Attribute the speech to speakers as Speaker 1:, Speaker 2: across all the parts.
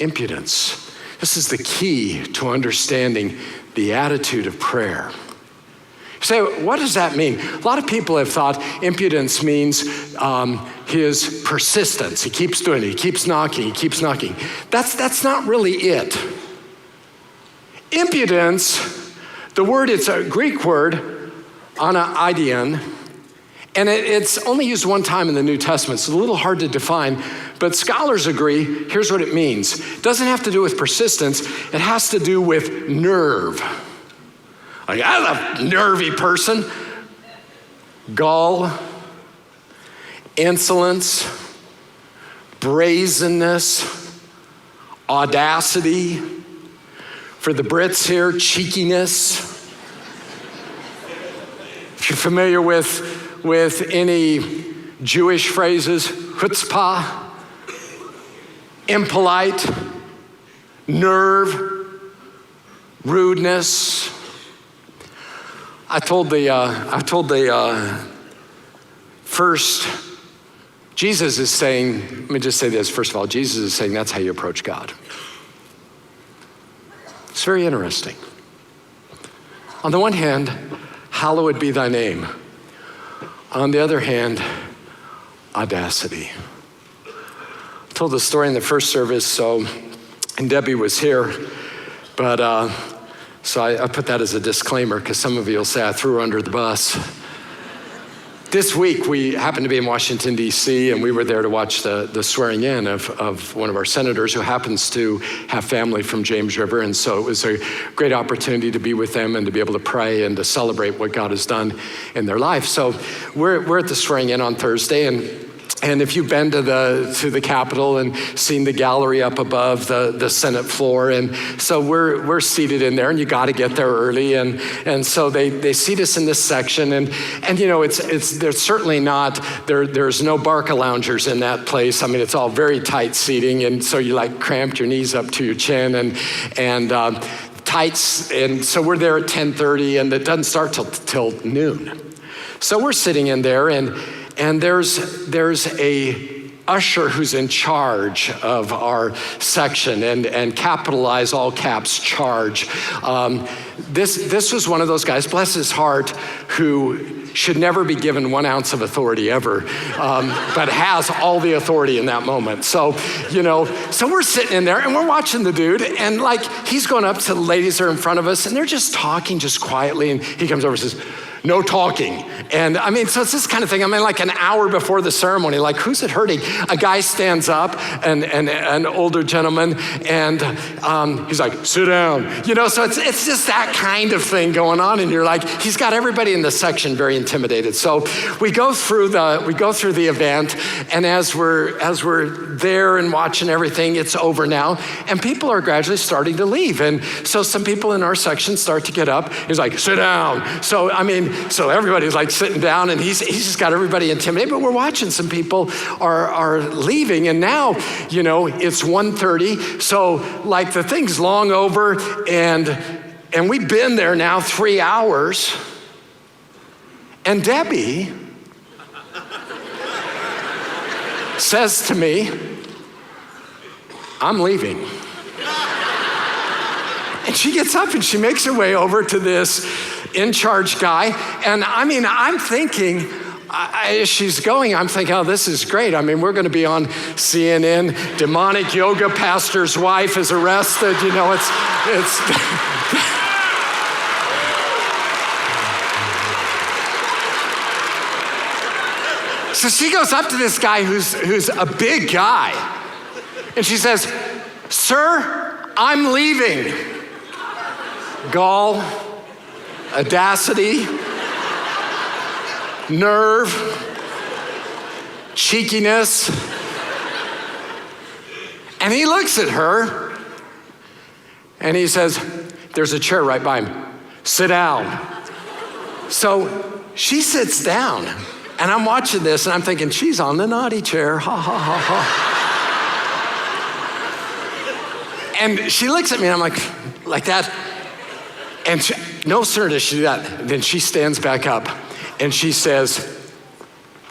Speaker 1: impudence. This is the key to understanding the attitude of prayer. You say, what does that mean? A lot of people have thought impudence means his persistence. He keeps doing it, he keeps knocking. That's not really it. Impudence, the word, it's a Greek word, anaidion, and it's only used one time in the New Testament. It's a little hard to define, but scholars agree, here's what it means. It doesn't have to do with persistence, it has to do with nerve. Like, I'm a nervy person. Gall, insolence, brazenness, audacity. For the Brits here, cheekiness. If you're familiar with any Jewish phrases, chutzpah, impolite, nerve, rudeness. I told the first, Jesus is saying, let me just say this, first of all, Jesus is saying that's how you approach God. It's very interesting. On the one hand, hallowed be thy name. On the other hand, audacity. I told the story in the first service, and Debbie was here, but so I put that as a disclaimer because some of you will say I threw her under the bus. This week, we happened to be in Washington, D.C., and we were there to watch the swearing in of one of our senators who happens to have family from James River. And so it was a great opportunity to be with them and to be able to pray and to celebrate what God has done in their life. So we're at the swearing in on Thursday, and if you've been to the Capitol and seen the gallery up above the Senate floor, and so we're seated in there, and you got to get there early, and so they seat us in this section, and you know there's certainly not there's no barca loungers in that place. I mean, it's all very tight seating, and so you like cramped your knees up to your chin and tights, and so we're there at 10:30, and it doesn't start till noon. So we're sitting in there, and there's a usher who's in charge of our section, and capitalize all caps charge. This was one of those guys, bless his heart, who should never be given 1 ounce of authority ever, but has all the authority in that moment. So we're sitting in there and we're watching the dude, and like he's going up to the ladies that are in front of us, and they're just talking just quietly, and he comes over and says, "No talking." And I mean, so it's this kind of thing. I mean, like an hour before the ceremony, like who's it hurting? A guy stands up, and an older gentleman, and he's like, "Sit down." So it's just that kind of thing going on, and you're like, he's got everybody in the section very intimidated. So we go through the event, and as we're there and watching everything, it's over now, and people are gradually starting to leave, and so some people in our section start to get up. He's like, "Sit down." So I mean. So everybody's like sitting down, and he's just got everybody intimidated, but we're watching some people are leaving, and now, it's 1:30, so like the thing's long over, and we've been there now 3 hours, and Debbie says to me, "I'm leaving." And she gets up and she makes her way over to this in-charge guy. And I mean, I'm thinking, as she's going, I'm thinking, oh, this is great. I mean, we're going to be on CNN. Demonic yoga pastor's wife is arrested. It's So she goes up to this guy who's a big guy. And she says, "Sir, I'm leaving." Gall, audacity, nerve, cheekiness. And he looks at her and he says, "There's a chair right by him. Sit down." So she sits down, and I'm watching this and I'm thinking, she's on the naughty chair, ha ha ha ha. And she looks at me and I'm like that. And no sooner does she do that, then she stands back up and she says,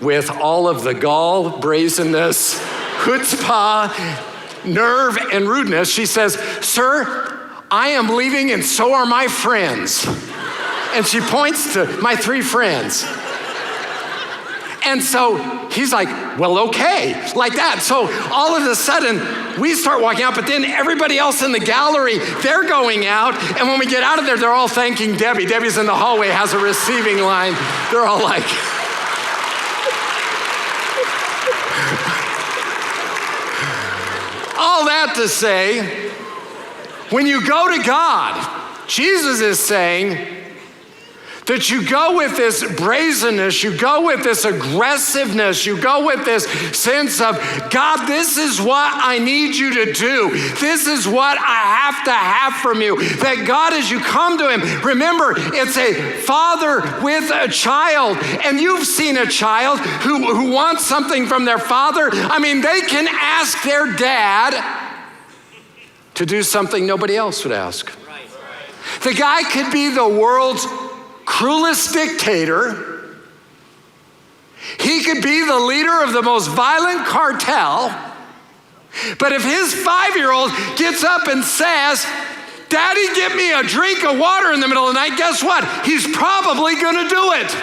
Speaker 1: with all of the gall, brazenness, chutzpah, nerve and rudeness, she says, "Sir, I am leaving and so are my friends." And she points to my 3 friends. And so he's like, "Well, okay," like that. So all of a sudden, we start walking out, but then everybody else in the gallery, they're going out. And when we get out of there, they're all thanking Debbie. Debbie's in the hallway, has a receiving line. They're all like, all that to say, when you go to God, Jesus is saying that you go with this brazenness, you go with this aggressiveness, you go with this sense of, God, this is what I need you to do. This is what I have to have from you. That God, as you come to him, remember, it's a father with a child. And you've seen a child who wants something from their father. I mean, they can ask their dad to do something nobody else would ask. The guy could be the world's cruelest dictator. He could be the leader of the most violent cartel. But if his 5-year-old gets up and says, "Daddy, get me a drink of water in the middle of the night," guess what? He's probably gonna do it.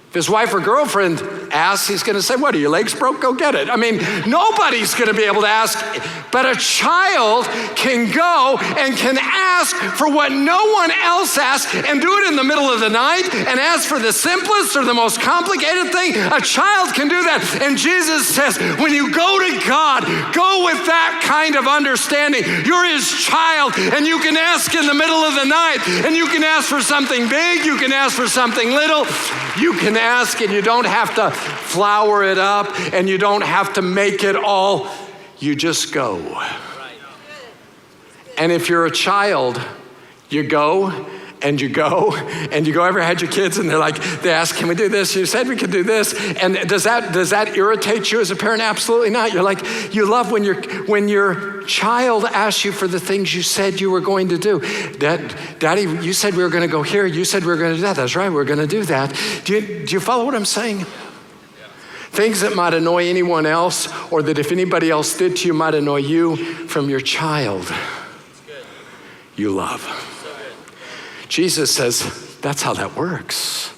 Speaker 1: If his wife or girlfriend asks, he's gonna say, "What, are your legs broke? Go get it." I mean, nobody's gonna be able to ask, but a child can go and can ask for what no one else asks and do it in the middle of the night and ask for the simplest or the most complicated thing. A child can do that. And Jesus says, when you go to God, go with that kind of understanding. You're his child, and you can ask in the middle of the night, and you can ask for something big, you can ask for something little. You can ask, and you don't have to flower it up, and you don't have to make it all. You just go. And if you're a child, you go and you go and you go. Ever had your kids and they ask, "Can we do this?" You said we could do this. And does that irritate you as a parent? Absolutely not. You're like, you love when your child asks you for the things you said you were going to do. Daddy, you said we were going to go here. You said we were going to do that. That's right, we're going to do that. Do you follow what I'm saying? Things that might annoy anyone else, or that if anybody else did to you might annoy you, from your child, you love. Jesus says, that's how that works.